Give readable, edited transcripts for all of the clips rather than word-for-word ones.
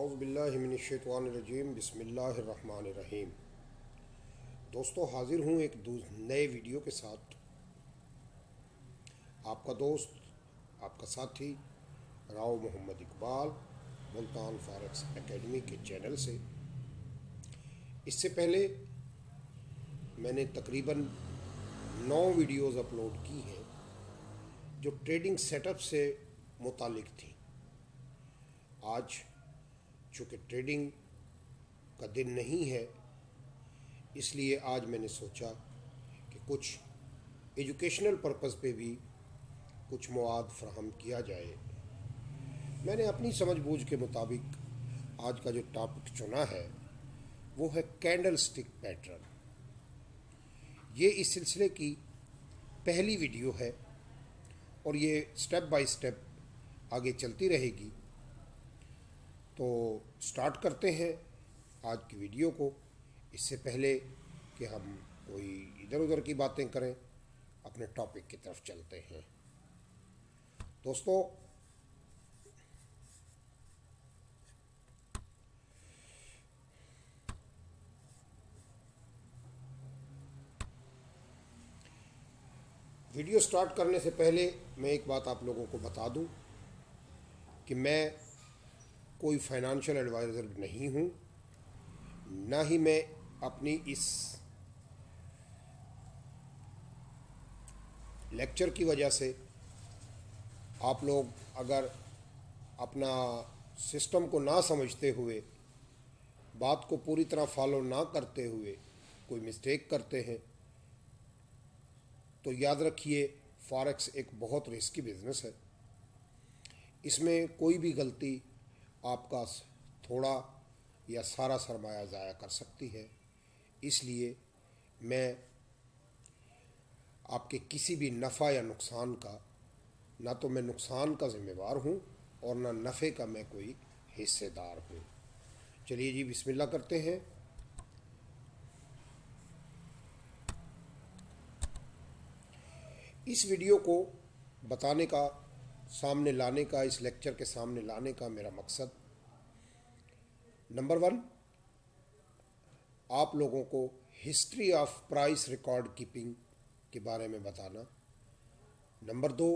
اعوذ باللہ من الشیطان الرجیم بسم اللہ الرحمن الرحیم۔ دوستو، حاضر ہوں ایک نئے ویڈیو کے ساتھ۔ آپ کا دوست، آپ کا ساتھی راؤ محمد اقبال، ملتان فارکس اکیڈمی کے چینل سے۔ اس سے پہلے میں نے تقریباً 9 ویڈیوز اپلوڈ کی ہیں جو ٹریڈنگ سیٹ اپ سے متعلق تھیں۔ آج چونکہ ٹریڈنگ کا دن نہیں ہے، اس لیے آج میں نے سوچا کہ کچھ ایجوکیشنل پرپز پہ بھی کچھ مواد فراہم کیا جائے۔ میں نے اپنی سمجھ بوجھ کے مطابق آج کا جو ٹاپک چنا ہے وہ ہے کینڈل سٹک پیٹرن۔ یہ اس سلسلے کی پہلی ویڈیو ہے اور یہ سٹیپ بائی سٹیپ آگے چلتی رہے گی۔ تو سٹارٹ کرتے ہیں آج کی ویڈیو کو۔ اس سے پہلے کہ ہم کوئی ادھر ادھر کی باتیں کریں، اپنے ٹاپک کی طرف چلتے ہیں۔ دوستو، ویڈیو سٹارٹ کرنے سے پہلے میں ایک بات آپ لوگوں کو بتا دوں کہ میں کوئی فائنانشیل ایڈوائزر نہیں ہوں، نہ ہی میں اپنی اس لیکچر کی وجہ سے آپ لوگ اگر اپنا سسٹم کو نہ سمجھتے ہوئے، بات کو پوری طرح فالو نہ کرتے ہوئے کوئی مسٹیک کرتے ہیں تو یاد رکھیے، فاریکس ایک بہت رسکی بزنس ہے۔ اس میں کوئی بھی غلطی آپ کا تھوڑا یا سارا سرمایہ ضائع کر سکتی ہے۔ اس لیے میں آپ کے کسی بھی نفع یا نقصان کا، نہ تو میں نقصان کا ذمہ دار ہوں اور نہ نفع کا میں کوئی حصے دار ہوں۔ چلیے جی، بسم اللہ کرتے ہیں۔ اس ویڈیو کو بتانے کا، سامنے لانے کا، اس لیکچر کے سامنے لانے کا میرا مقصد نمبر 1، آپ لوگوں کو history of price record keeping کے بارے میں بتانا۔ نمبر 2،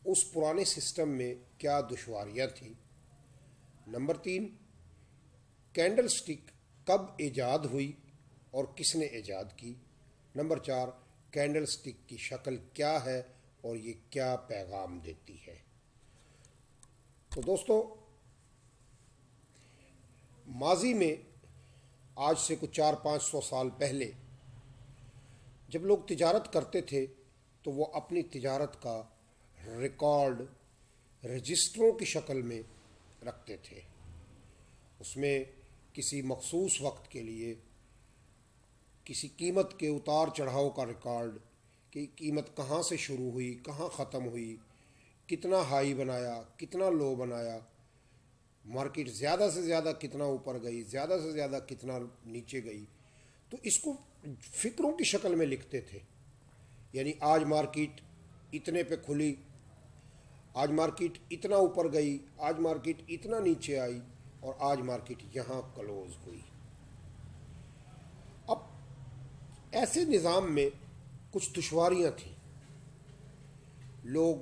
اس پرانے سسٹم میں کیا دشواریاں تھیں۔ نمبر 3، کینڈل سٹک کب ایجاد ہوئی اور کس نے ایجاد کی۔ نمبر 4، کینڈل سٹک کی شکل کیا ہے اور یہ کیا پیغام دیتی ہے۔ تو دوستو، ماضی میں آج سے کچھ 400-500 سال پہلے جب لوگ تجارت کرتے تھے تو وہ اپنی تجارت کا ریکارڈ رجسٹروں کی شکل میں رکھتے تھے۔ اس میں کسی مخصوص وقت کے لیے کسی قیمت کے اتار چڑھاؤ کا ریکارڈ، کہ قیمت کہاں سے شروع ہوئی، کہاں ختم ہوئی، کتنا ہائی بنایا، کتنا لو بنایا، مارکیٹ زیادہ سے زیادہ کتنا اوپر گئی، زیادہ سے زیادہ کتنا نیچے گئی۔ تو اس کو فکروں کی شکل میں لکھتے تھے۔ یعنی آج مارکیٹ اتنے پہ کھلی، آج مارکیٹ اتنا اوپر گئی، آج مارکیٹ اتنا نیچے آئی اور آج مارکیٹ یہاں کلوز ہوئی۔ اب ایسے نظام میں کچھ دشواریاں تھیں۔ لوگ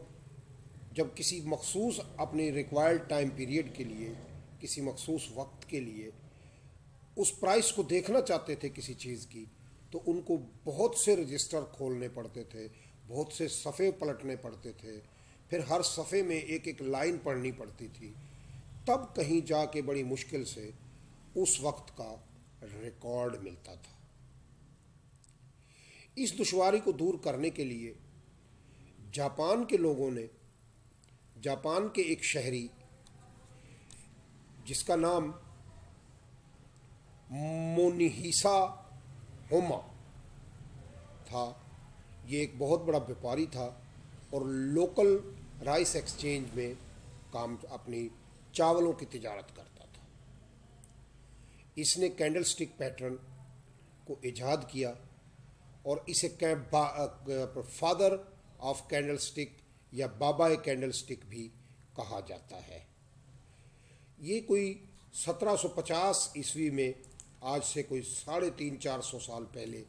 جب کسی مخصوص اپنی ریکوائرڈ ٹائم پیریڈ کے لیے، کسی مخصوص وقت کے لیے اس پرائس کو دیکھنا چاہتے تھے کسی چیز کی، تو ان کو بہت سے رجسٹر کھولنے پڑتے تھے، بہت سے صفحے پلٹنے پڑتے تھے، پھر ہر صفحے میں ایک ایک لائن پڑھنی پڑتی تھی، تب کہیں جا کے بڑی مشکل سے اس وقت کا ریکارڈ ملتا تھا۔ اس دشواری کو دور کرنے کے لیے جاپان کے لوگوں نے، جاپان کے ایک شہری جس کا نام مونیہیسا ہوما تھا، یہ ایک بہت بڑا بیپاری تھا اور لوکل رائس ایکسچینج میں اپنی چاولوں کی تجارت کرتا تھا۔ اس نے کینڈل سٹک پیٹرن کو ایجاد کیا اور اسے فادر آف کینڈل سٹک یا بابا کینڈل سٹک بھی کہا جاتا ہے۔ یہ کوئی 1750 ईस्वी में, आज से कोई 350-400 साल पहले,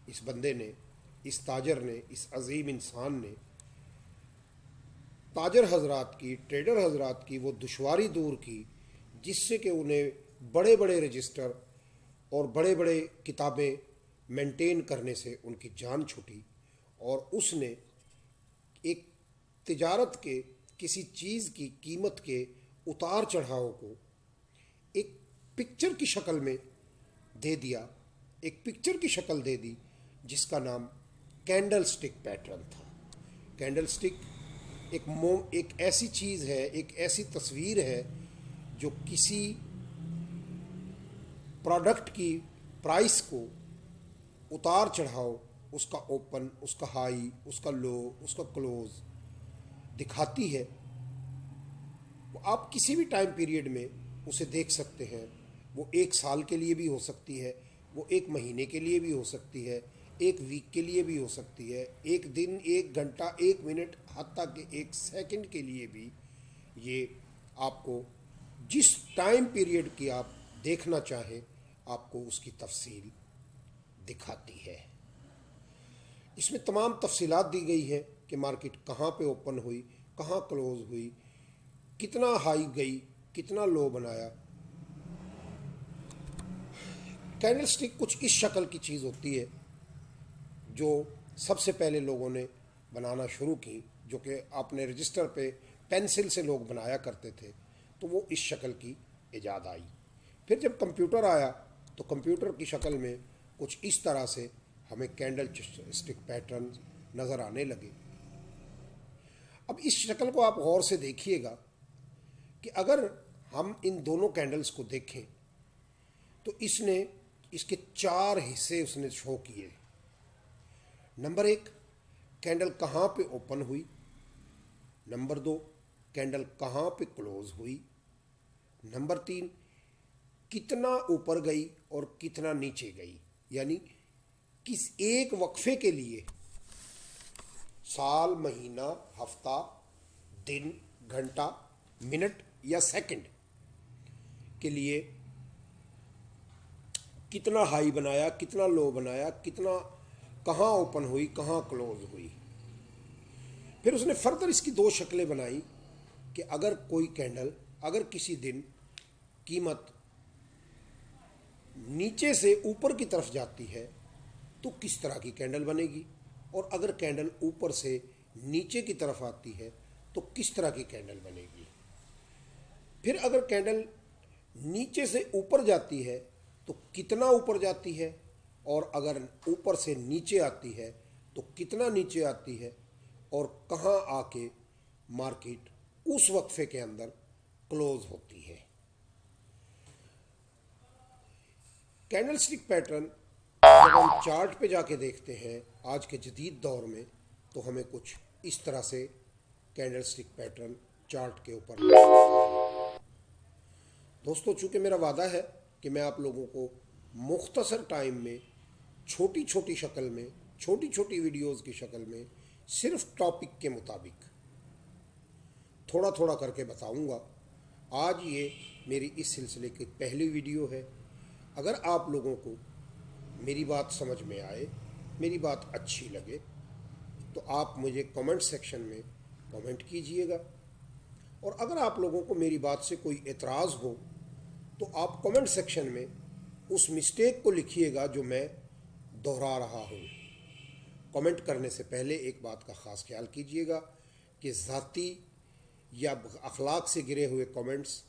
इस बंदे ने, इस ताजर ने, इस अजीम इंसान ने ताजर हजरात की, ट्रेडर हजरात की वो दुश्वारी दूर की जिससे कि उन्हें बड़े बड़े रजिस्टर और बड़े बड़े किताबें मेंटेन करने से उनकी जान छूटी, और उसने एक तिजारत के, किसी चीज़ की कीमत के उतार चढ़ाव को एक पिक्चर की शक्ल में दे दिया, एक पिक्चर की शक्ल दे दी जिसका नाम कैंडल स्टिक पैटर्न था। कैंडल स्टिक एक ऐसी चीज़ है, एक ऐसी तस्वीर है जो किसी प्रोडक्ट की प्राइस को उतार चढ़ाव, उसका ओपन, उसका हाई, उसका लो, उसका क्लोज दिखाती है। आप किसी भी टाइम पीरियड में उसे देख सकते हैं। वो 1 साल के लिए भी हो सकती है, वो 1 महीने के लिए भी हो सकती है, 1 वीक के लिए भी हो सकती है, 1 दिन, 1 घंटा, 1 मिनट, हत्ता कि 1 सेकंड के लिए भी। ये आपको जिस टाइम पीरियड की आप देखना चाहें, आपको उसकी तफसील दिखाती है। इसमें तमाम तफसीलात दी गई है कि मार्केट कहाँ पे ओपन हुई, कहाँ क्लोज हुई, कितना हाई गई, कितना लो बनाया। कैंडल स्टिक कुछ इस शक्ल की चीज़ होती है जो सबसे पहले लोगों ने बनाना शुरू की, जो कि आपने रजिस्टर पे पेंसिल से लोग बनाया करते थे, तो वो इस शक्ल की इजाद आई। फिर जब कंप्यूटर आया तो कंप्यूटर की शक्ल में कुछ इस तरह से हमें कैंडल स्टिक पैटर्न नज़र आने लगे। अब इस शक्ल को आप गौर से देखिएगा कि अगर हम इन दोनों कैंडल्स को देखें तो इसके 4 हिस्से उसने शो किए। नंबर 1, कैंडल कहाँ पे ओपन हुई। नंबर 2, कैंडल कहाँ पे क्लोज हुई। नंबर 3, कितना ऊपर गई और कितना नीचे गई, यानी किस एक वक्फे के लिए, साल, महीना, हफ्ता, दिन, घंटा, मिनट या सेकंड के लिए कितना हाई बनाया, कितना लो बनाया, कितना, कहाँ ओपन हुई, कहाँ क्लोज हुई। फिर उसने फर्दर इसकी 2 शक्लें बनाई कि अगर कोई कैंडल, अगर किसी दिन कीमत नीचे से ऊपर की तरफ जाती है तो किस तरह की कैंडल बनेगी, और अगर कैंडल ऊपर से नीचे की तरफ आती है तो किस तरह की कैंडल बनेगी। फिर अगर कैंडल नीचे से ऊपर जाती है तो कितना ऊपर जाती है, और अगर ऊपर से नीचे आती है तो कितना नीचे आती है, और कहाँ आके मार्केट उस वक्फे के अंदर क्लोज होती है। कैंडल स्टिक पैटर्न जब हम चार्ट पे जाके देखते हैं आज के जदीद दौर में, तो हमें कुछ इस तरह से कैंडल स्टिक पैटर्न चार्ट के ऊपर नजर आता है। दोस्तों, चूँकि मेरा वादा है कि मैं आप लोगों को मुख्तसर टाइम में, छोटी छोटी शक्ल में, छोटी छोटी वीडियोज़ की शक्ल में, सिर्फ टॉपिक के मुताबिक थोड़ा थोड़ा करके बताऊंगा। आज ये मेरी इस सिलसिले की पहली वीडियो है। अगर आप लोगों को मेरी बात समझ में आए, मेरी बात अच्छी लगे, तो आप मुझे कमेंट सेक्शन में कमेंट कीजिएगा। और अगर आप लोगों को मेरी बात से कोई एतराज़ हो तो आप कमेंट सेक्शन में उस मिस्टेक को लिखिएगा जो मैं दोहरा रहा हूँ। कमेंट करने से पहले एक बात का ख़ास ख्याल कीजिएगा कि ज़ाती या अखलाक से गिरे हुए कमेंट्स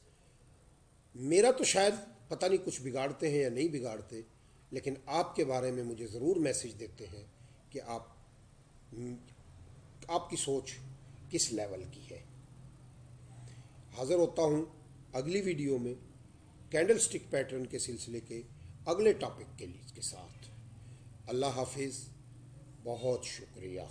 मेरा तो शायद पता नहीं कुछ बिगाड़ते हैं या नहीं बिगाड़ते, लेकिन आपके बारे में मुझे ज़रूर मैसेज देते हैं कि आपकी सोच किस लेवल की है। हाज़िर होता हूँ अगली वीडियो में कैंडल स्टिक पैटर्न के सिलसिले के अगले टॉपिक के साथ। अल्लाह हाफिज़, बहुत शुक्रिया।